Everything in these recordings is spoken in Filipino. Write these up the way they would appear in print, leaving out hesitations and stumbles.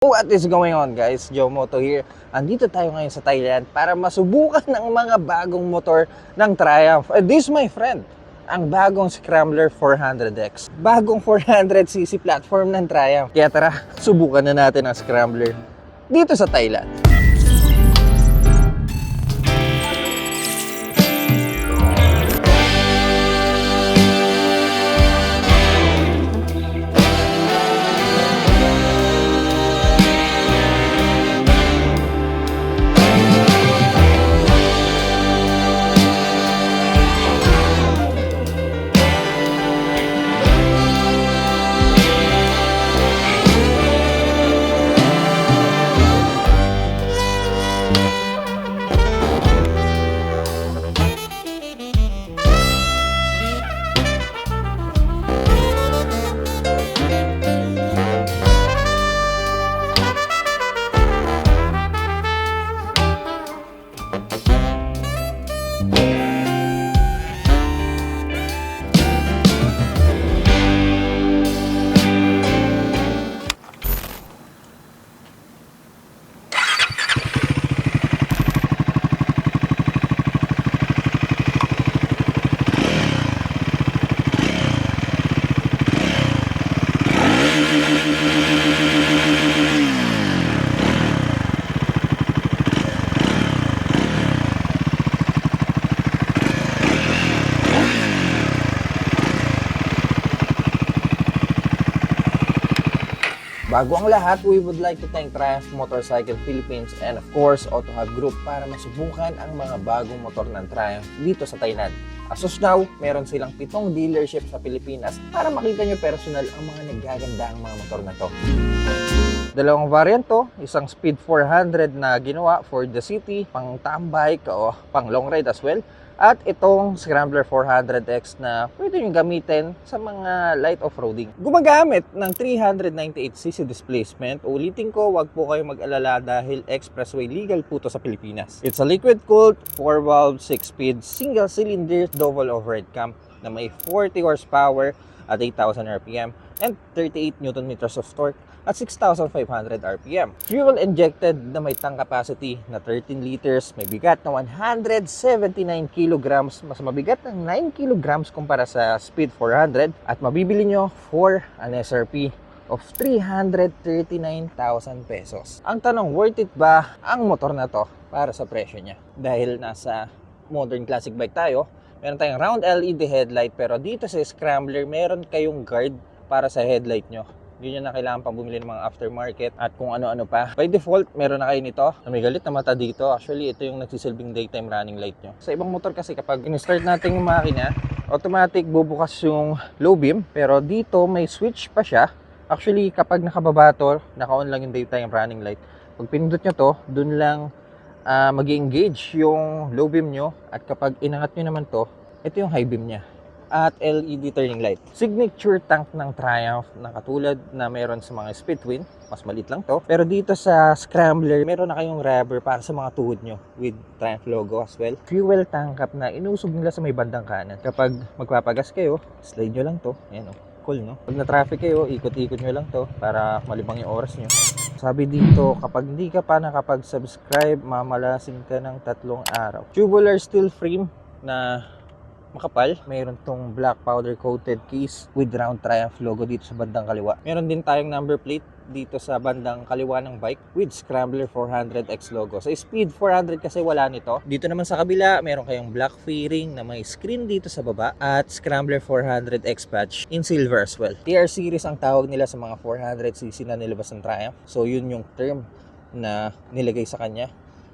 What is going on, guys? Joe Moto here. Andito tayo ngayon sa Thailand para masubukan ng mga bagong motor ng Triumph. This, my friend, ang bagong Scrambler 400X. Bagong 400cc platform ng Triumph. Kaya tara, subukan na natin ang Scrambler dito sa Thailand. Bago ang lahat, we would like to thank Triumph Motorcycle Philippines and of course AutoHub Group para masubukan ang mga bagong motor ng Triumph dito sa Thailand. As of now, meron silang 7 dealership sa Pilipinas para makita nyo personal ang mga naggaganda ang mga motor na to. Dalawang variant to, isang Speed 400 na ginawa for the city, pang tambay o pang long ride as well. At itong Scrambler 400X na pwede nyo gamitin sa mga light off-roading. Gumagamit ng 398cc displacement. Ulitin ko, wag po kayo mag-alala dahil expressway legal po to sa Pilipinas. It's a liquid-cooled, 4-valve, 6-speed, single-cylinder, double overhead cam na may 40 horsepower at 8,000 RPM and 38 Nm of torque at 6,500 RPM. Fuel injected na may tank capacity na 13 liters, may bigat na 179 kilograms, mas mabigat ng 9 kilograms kumpara sa Speed 400 at mabibili nyo for an SRP of 339,000 pesos. Ang tanong, worth it ba ang motor na to para sa presyo niya? Dahil nasa modern classic bike tayo, meron tayong round LED headlight pero dito sa Scrambler meron kayong guard para sa headlight nyo. Hindi nyo na kailangan pang bumili ng mga aftermarket at kung ano-ano pa. By default, meron na kayo nito. May galit na mata dito. Actually, ito yung nagsisilbing daytime running light nyo. Sa ibang motor kasi kapag in-start natin yung makina, automatic bubukas yung low beam. Pero dito may switch pa siya. Actually, kapag nakababa to, naka-on lang yung daytime running light. Pag pinindot nyo to, dun lang mag-engage yung low beam nyo. At kapag inangat nyo naman to, ito yung high beam nya. At LED turning light. Signature tank ng Triumph na katulad na meron sa mga Speed Twin. Mas maliit lang to. Pero dito sa Scrambler, meron na kayong rubber para sa mga tuhod nyo with Triumph logo as well. Fuel tank up na inusog nila sa may bandang kanan. Kapag magpapagas kayo, slide nyo lang to. Ayan o. Cool, no? Pag na-traffic kayo, ikot-ikot nyo lang to para malibang yung oras nyo. Sabi dito, kapag hindi ka pa nakapag-subscribe, mamalasin ka ng 3 araw. Tubular steel frame na makapal. Mayroon tong black powder coated case with round Triumph logo dito sa bandang kaliwa. Meron din tayong number plate dito sa bandang kaliwa ng bike with Scrambler 400X logo. Sa Speed 400 kasi wala nito. Dito naman sa kabila, meron kayong black fairing na may screen dito sa baba at Scrambler 400X patch in silver as well. TR series ang tawag nila sa mga 400cc na nilabas ng Triumph. So yun yung term na nilagay sa kanya.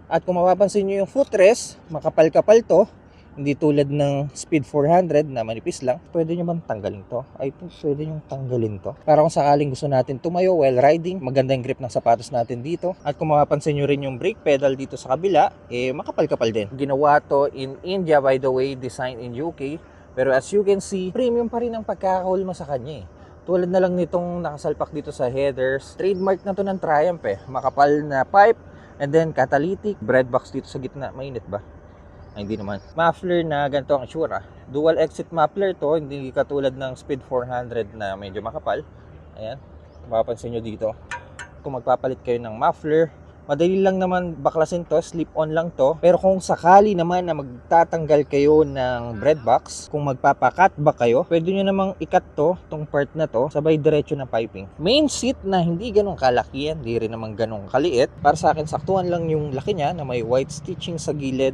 At kung mapapansin nyo yung footrest, makapal-kapal to. Hindi tulad ng Speed 400 na manipis lang. Pwede nyo bang tanggalin to? I think pwede nyo tanggalin to. Para kung sakaling gusto natin tumayo while riding, maganda yung grip ng sapatos natin dito. At kung mapapansin nyo rin yung brake pedal dito sa kabila, makapal-kapal din. Ginawa to in India, by the way, designed in UK. Pero as you can see, premium pa rin ang pagkakakulma sa kanya eh. Tulad na lang nitong nakasalpak dito sa headers. Trademark na to ng Triumph eh. Makapal na pipe and then catalytic. Bread box dito sa gitna. Mainit ba? Ay, hindi naman. Muffler na ganito ang itsura. Dual exit muffler to, hindi katulad ng Speed 400 na medyo makapal. Ayan, mapapansin nyo dito. kung magpapalit kayo ng muffler, madali lang naman baklasin to, slip-on lang to. Pero kung sakali naman na magtatanggal kayo ng bread box, kung magpapakat ba kayo, pwede nyo namang ikat to, tong part na to, sabay diretso ng piping. Main seat na hindi ganun kalaki yan, hindi rin naman ganun kaliit. Para sa akin, saktuhan lang yung laki niya na may white stitching sa gilid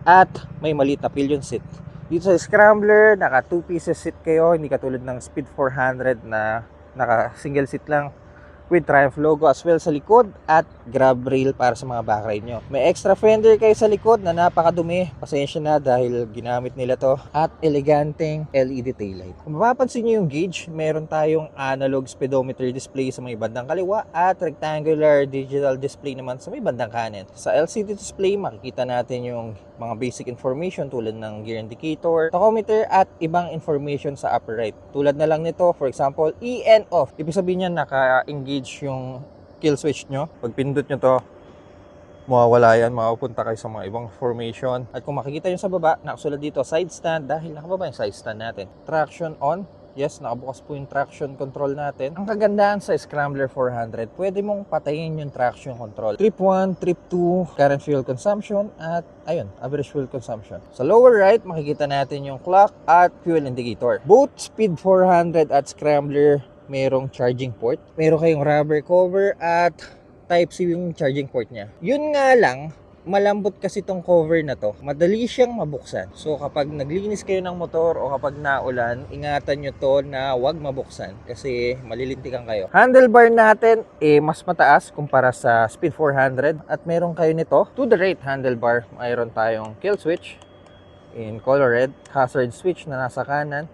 at may maliit na pillion seat. Dito sa Scrambler, naka 2 pieces seat kayo, hindi katulad ng Speed 400 na naka single seat lang, with Triumph logo as well sa likod at grab rail para sa mga backride nyo. May extra fender kayo sa likod na napakadumi. Pasensya na dahil ginamit nila to. At eleganteng LED taillight. Kung mapapansin nyo yung gauge, meron tayong analog speedometer display sa may bandang kaliwa at rectangular digital display naman sa may bandang kanan. Sa LCD display, makikita natin yung mga basic information tulad ng gear indicator, tachometer at ibang information sa upper right. Tulad na lang nito, for example, EN off. Ibig sabihin niya naka-engage yung kill switch nyo. Pag pindot nyo to, mawawala yan, mapupunta kayo sa mga ibang formation. At kung makikita nyo sa baba, nakasulat dito side stand dahil nakababa yung side stand natin. Traction on. Yes, nakabukas po yung traction control natin. Ang kagandahan sa Scrambler 400, pwede mong patayin yung traction control. Trip 1, trip 2, current fuel consumption, at ayun, average fuel consumption. Sa lower right, makikita natin yung clock at fuel indicator. Both Speed 400 at Scrambler, mayroong charging port. Meron kayong rubber cover at Type-C yung charging port niya. Yun nga lang, malambot kasi tong cover na to, madali siyang mabuksan. So kapag naglinis kayo ng motor o kapag naulan, ingatan nyo to na wag mabuksan kasi malilintikan kayo. Handlebar natin mas mataas kumpara sa Speed 400 at meron kayo nito to the right handlebar. Mayroon tayong kill switch in color red, hazard switch na nasa kanan,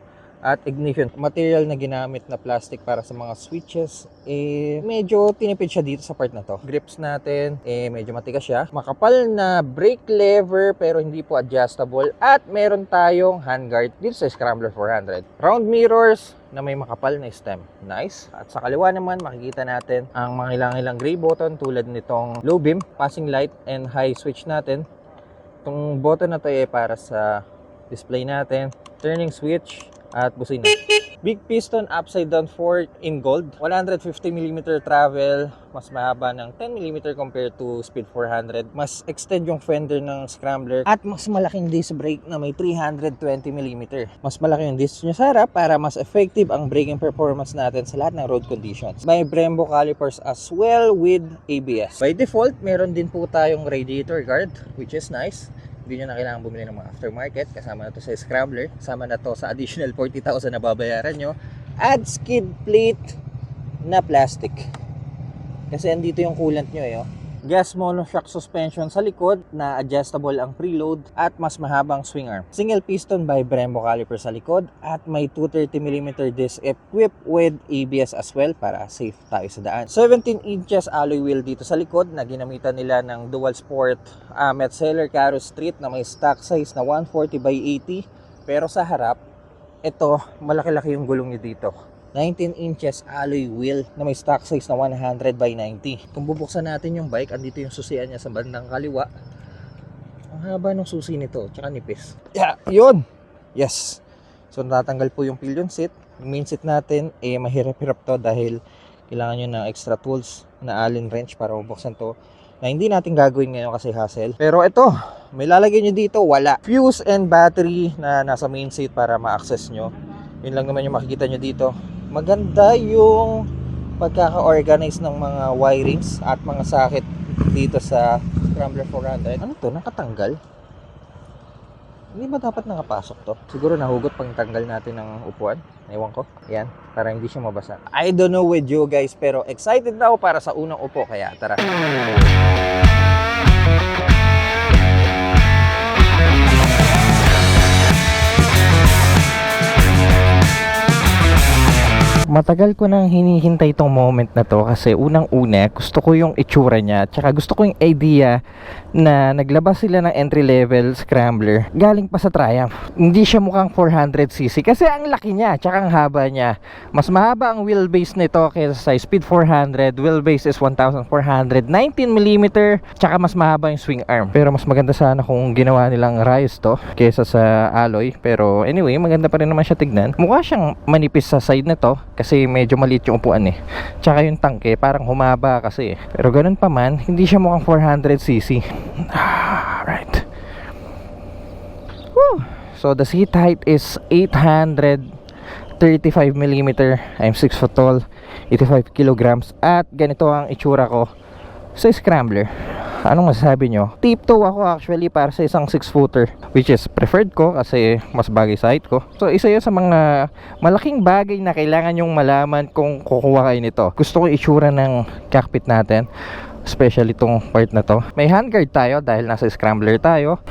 at ignition. Material na ginamit na plastic para sa mga switches, medyo tinipid siya dito sa part na to. Grips natin, medyo matigas siya. Makapal na brake lever pero hindi po adjustable. At meron tayong handguard dito sa Scrambler 400. Round mirrors na may makapal na stem. Nice. At sa kaliwa naman, makikita natin ang mga ilang-ilang gray button tulad nitong low beam, passing light, and high switch natin. Itong button na to para sa display natin. Turning switch at busina. Big piston upside down fork in gold. 150mm travel. Mas mahaba ng 10mm compared to Speed 400. Mas extend yung fender ng Scrambler. At mas malaking disc brake na may 320mm. Mas malaki yung disc niya sa harap para mas effective ang braking performance natin sa lahat ng road conditions. May Brembo calipers as well with ABS. By default, meron din po tayong radiator guard, which is nice. Hindi nyo na kailangan bumili ng mga aftermarket. Kasama na to sa Scrambler. Kasama na to sa additional 40,000 na babayaran nyo. Add skid plate na plastic. Kasi andito yung coolant nyo eh. Gas monoshock suspension sa likod na adjustable ang preload at mas mahabang swing arm. Single piston by Brembo caliper sa likod at may 230mm disc equipped with ABS as well para safe tayo sa daan. 17 inches alloy wheel dito sa likod na ginamitan nila ng dual sport Metzeler Caro Street na may stock size na 140 by 80. Pero sa harap, ito malaki-laki yung gulong nyo dito. 19 inches alloy wheel na may stock size na 100 by 90. Kung bubuksan natin yung bike, andito yung susian niya sa bandang kaliwa. Ang haba ng susi nito, tsaka nipis. Yeah, yun! Yes! So natatanggal po yung pillion seat. Yung main seat natin, mahirap-hirap to dahil kailangan nyo ng extra tools na Allen wrench para mabuksan to. Na hindi natin gagawin ngayon kasi hassle. Pero ito, may lalagay nyo dito, wala. Fuse and battery na nasa main seat para ma-access nyo. Yun lang naman yung makikita nyo dito. Maganda yung pagkaka-organize ng mga wirings at mga socket dito sa Scrambler 400. Ano to? Nakatanggal? Hindi ba dapat nakapasok to? Siguro nahugot pang tanggal natin ng upuan. Ewan ko. Yan. Para hindi siya mabasa. I don't know with you guys, pero excited na ako para sa unang upo. Kaya tara. Matagal ko nang hinihintay itong moment na to kasi unang-una gusto ko yung itsura niya, tsaka gusto ko yung idea na naglabas sila ng entry level Scrambler galing pa sa Triumph. Hindi siya mukhang 400cc kasi ang laki niya, tsaka ang haba niya. Mas mahaba ang wheelbase nito kaysa sa Speed 400. Wheelbase is 1,400, 19mm, tsaka mas mahaba yung swing arm. Pero mas maganda sana kung ginawa nilang Rise to kaysa sa alloy. Pero anyway, maganda pa rin naman siya tignan. Mukha siyang manipis sa side na to kasi kasi medyo maliit yung upuan eh. Tsaka yung tangke parang humaba kasi eh. Pero ganun pa man, hindi siya mukhang 400cc. Right. Woo! So the seat height is 835mm. I'm 6 foot tall, 85 kilograms. At ganito ang itsura ko sa Scrambler. Anong masasabi nyo? Tiptoe ako actually para sa isang 6-footer, which is preferred ko kasi mas bagay sa height ko. So isa yun sa mga malaking bagay na kailangan nyong malaman kung kukuha kayo nito. Gusto ko itsura ng cockpit natin, especially itong part na to. May handguard tayo dahil nasa Scrambler tayo.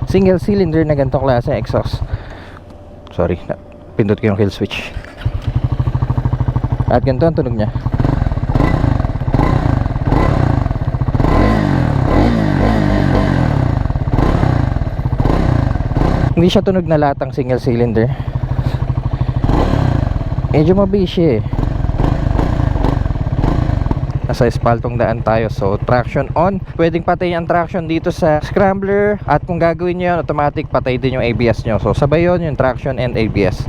Single cylinder na ganitong klase exhaust. Sorry, pindot ko yung kill switch. At ganito ang tunog nya. Hindi siya tunog na latang single cylinder. Medyo mabisi eh. Nasa espaltong daan tayo, so traction on. Pwedeng patayin ang traction dito sa Scrambler. At kung gagawin nyo yan, automatic patay din yung ABS nyo. So sabay yun, yung traction and ABS.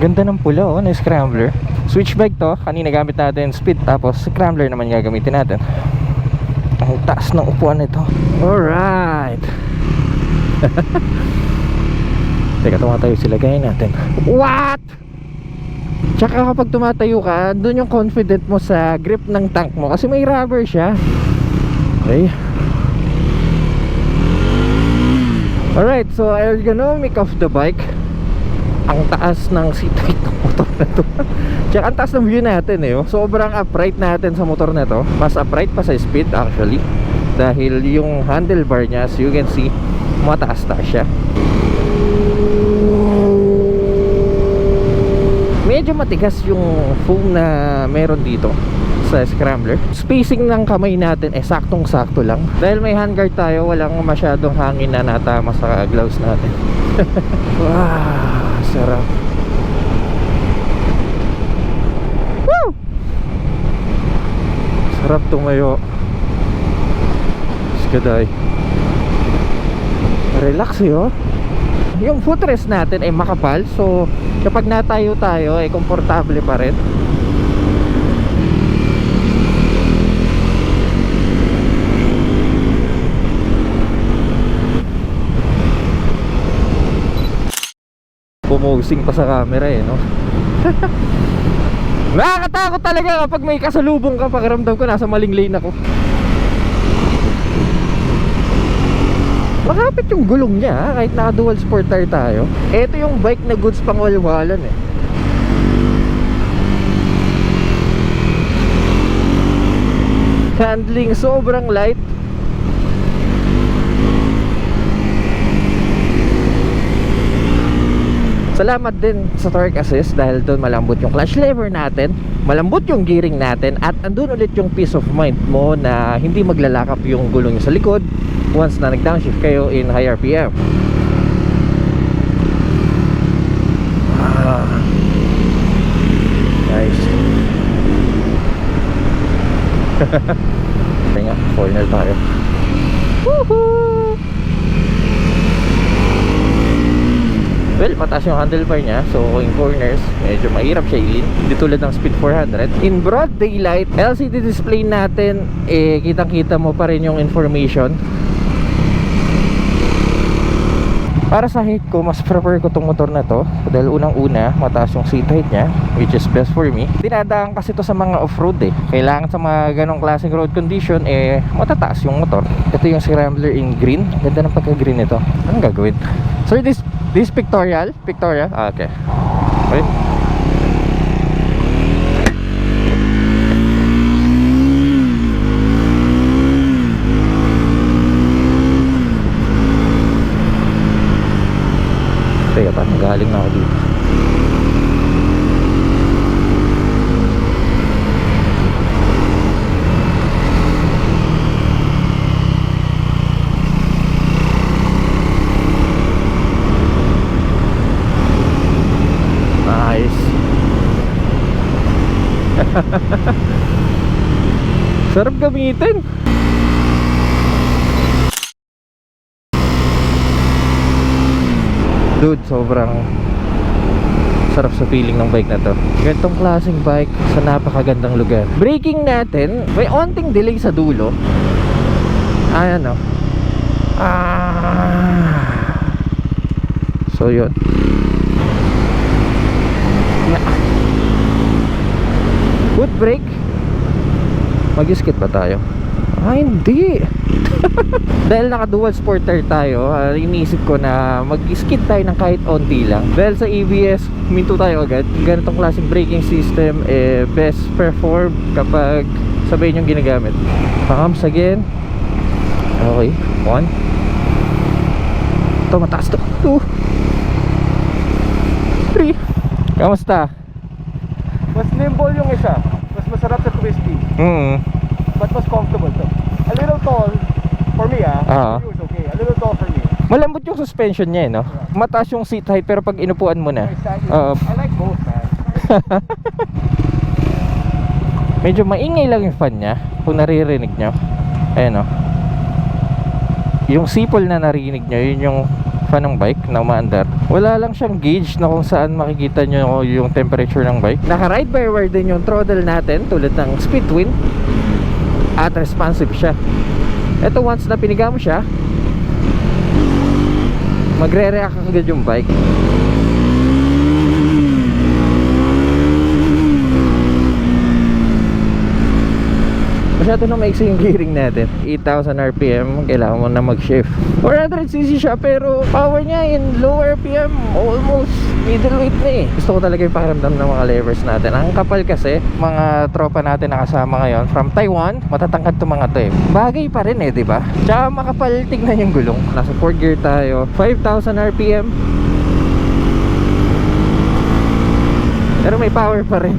Ganda ng pula oh, na Scrambler. Switch bike to, kanina gamit natin speed, tapos Scrambler naman gagamitin natin. Ang taas ng upuan nito. Alright. Teka, tumatayo sila, gaya natin. What? Tsaka kapag tumatayo ka, dun yung confident mo sa grip ng tank mo kasi may rubber siya. Okay. Alright, so ergonomic of the bike. Ang taas ng seat height ng motor na to. Tsaka ang taas ng view natin eh. Sobrang upright natin sa motor na to. Mas upright pa sa speed actually, dahil yung handlebar nya, as you can see, mataas-taas siya. Medyo matigas yung foam na meron dito sa Scrambler. Spacing ng kamay natin eh saktong-sakto lang. Dahil may handguard tayo, walang masyadong hangin na natama sa gloves natin. Wow, sarap. Woo! Sarap tumayo. Skaday. Relax yun. Yung footrest natin ay makapal, so kapag natayo tayo ay komportable pa rin. Pumosing pa sa camera eh, no? Nakakatakot talaga kapag may kasalubong ka. Pakiramdam ko nasa maling lane ako. Makapit yung gulong niya kahit naka dual sport tire tayo. Ito yung bike na goods pang walwalan eh. Handling sobrang light. Salamat din sa torque assist dahil doon malambot yung clutch lever natin, malambot yung gearing natin, at andun ulit yung peace of mind mo na hindi maglalakap yung gulong sa likod once na nag-downshift kayo in high RPM. Nice. Kaya nga, corner tayo. Woohoo! Well, mataas yung handlebar niya, so in corners medyo mahirap siya ilin, hindi tulad ng Speed 400. In broad daylight, LCD display natin, eh kitang-kita mo pa rin yung information. Para sa height ko, mas prefer ko tong motor na to dahil unang-una, mataas yung seat height niya, which is best for me. Dinadaan kasi to sa mga off-road eh. Kailangan sa mga ganong klaseng road condition, eh matataas yung motor. Ito yung Scrambler in green. Ganda ng pagka-green nito. Anong gagawin? Sir, this pictorial? Pictorial? Ah, okay. Okay. Teka pa, galing na ako dito. Nice. Sarap gamitin. Dude, sobrang Sarap sa feeling ng bike na to. Ganitong klaseng bike sa napakagandang lugar. Braking natin, may onting delay sa dulo. Ayan o. So yun. Yeah. Foot brake. Mag-skid ba tayo? Hindi. Dahil naka dual sport tire tayo, iniisip ko na mag-skid tayo ng kahit onti lang. Dahil sa ABS, huminto tayo agad. Ganitong klaseng braking system best perform kapag sabay yung ginagamit. Pumps again. Okay, 1. Ito, mataas to. 2 3. Kamusta? Mas nimble yung isa. Mas masarap sa twisty. But mas comfortable to. A little tall for me For you it's okay. A little tall for me. Malambot yung suspension niya no? Mataas yung seat height pero pag inupuan mo na Exactly. I like both, man. medyo maingay lang yung fan niya kung naririnig nyo. Ayan o. Yung sipol na narinig nyo, yun yung fan ng bike na umaandar. Wala lang siyang gauge na kung saan makikita nyo yung temperature ng bike. Naka ride by wire din yung throttle natin tulad ng speed twin. At responsive siya. Ito once na piniga mo siya, magre-react agad yung bike. Masyado na maiksi yung gearing natin. 8,000 RPM, kailangan mo na mag-shift. 400cc siya pero power niya in low RPM, almost middleweight na eh. Gusto ko talaga yung pakiramdam ng mga levers natin. Ang kapal kasi, mga tropa natin nakasama ngayon from Taiwan, matatangkad to mga to eh. Bagay pa rin eh, diba? Tsaka makapal tignan yung gulong. Nasa 4 gear tayo, 5,000 RPM. Pero may power pa rin.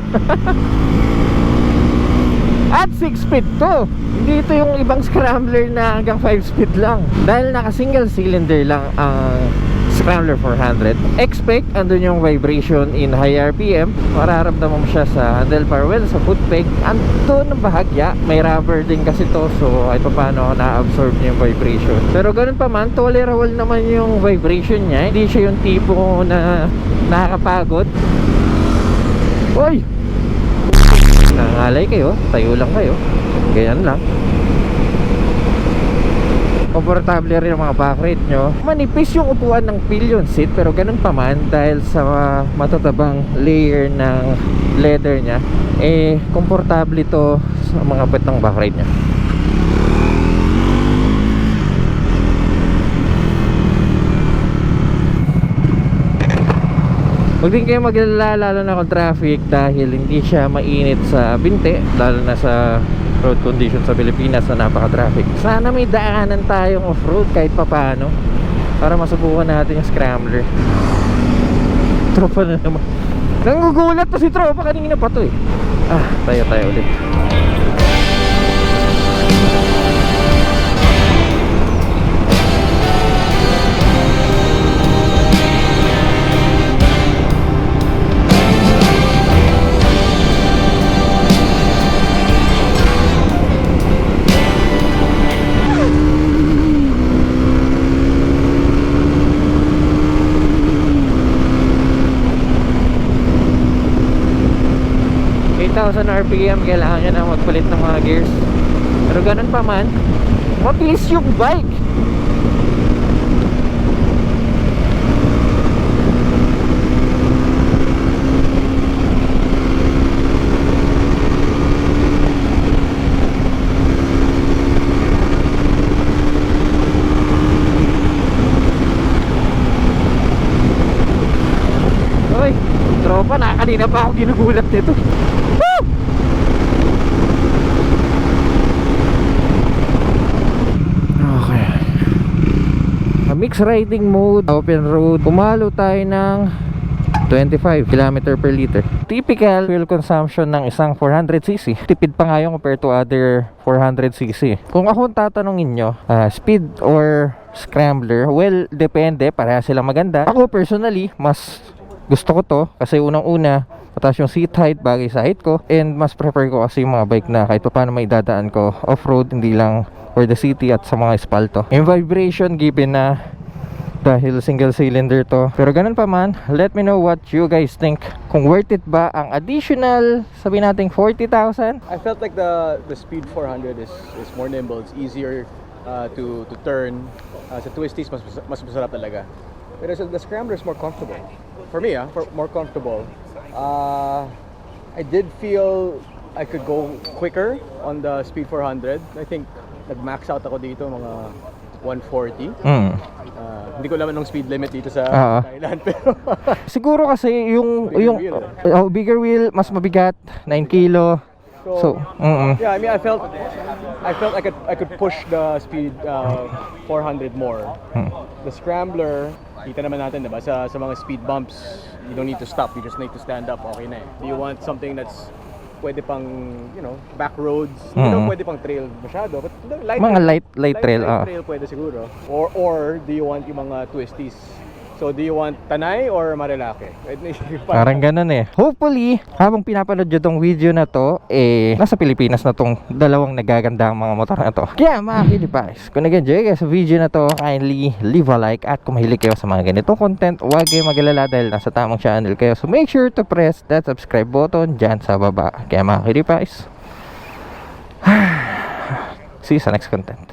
At 6 speed to. Hindi ito yung ibang scrambler na hanggang 5 speed lang. Dahil naka single cylinder lang ang Scrambler 400. Expect andun yung vibration in high RPM. Mararamdaman mo siya sa handlebar well, sa foot peg. Andun ng bahagya. May rubber din kasi to, so ay paano na-absorb niya yung vibration. Pero ganun pa man, tolerable naman yung vibration niya. Hindi siya yung tipo na nakakapagod. Uy! Nangangalay kayo, tayo lang kayo. Ganyan lang. Komportable rin ang mga backrate nyo. Manipis yung upuan ng pillion seat, pero ganun pa man dahil sa matatabang layer ng leather nya, eh komportable ito sa mga puwet ng backrate nya. Huwag din kayo maglala lalo na kung traffic dahil hindi siya mainit sa binte, lalo na sa road condition sa Pilipinas na napaka-traffic. Sana may daanan tayong off-road kahit papano para masubukan natin yung scrambler. Tropa na naman. Nangugulat to si tropa, kanina pa to eh. Tayo ulit. RPM, kailangan nyo na magpalit ng mga gears. Pero ganun pa man, mabilis yung bike. Uy, tropa na, kanina pa ako ginugulat nito. Mix riding mode, open road. Pumalo tayo ng 25 km per liter. Typical fuel consumption ng isang 400cc. Tipid pa nga yung compared to other 400cc. Kung ako tatanungin nyo, speed or scrambler, well, depende. Pareha silang maganda. Ako personally, mas gusto ko to kasi unang-una, mataas yung seat height, bagay sa height ko. And mas prefer ko kasi yung mga bike na kahit pa paano may dadaan ko off-road, hindi lang for the city at sa mga espalto. Yung vibration, given na dahil single cylinder to. Pero ganun pa man, let me know what you guys think. Kung worth it ba ang additional, sabihin natin 40,000? I felt like the Speed 400 is more nimble. It's easier to turn. Sa twisties, mas masarap talaga. Pero the Scrambler is more comfortable. For me, more comfortable. I did feel I could go quicker on the Speed 400. I think nag-max out ako dito mga 140. Hindi ko alam anong speed limit dito sa Thailand pero siguro kasi yung bigger wheel mas mabigat, 9 kilo. So, yeah, I mean I felt I could push the Speed 400 more. The Scrambler, kita naman natin, diba? Sa mga speed bumps, you don't need to stop, you just need to stand up, okay na eh. Do you want something that's pwede pang, back roads, hindi naman pwede pang trail masyado, but light trail, trail pwede siguro. Or do you want yung mga twisties? So do you want Tanay or Marilake? Parang ganun eh. Hopefully, habang pinapanood nyo tong video na to, nasa Pilipinas na tong dalawang nagagandang mga motor na to. Kaya mga Philippines, kung nag-enjoy kayo sa video na to, kindly leave a like, at kung mahilig kayo sa mga ganitong content, huwag kayo mag-alala dahil nasa tamang channel kayo. So make sure to press that subscribe button dyan sa baba. Kaya mga Philippines, see you sa next content.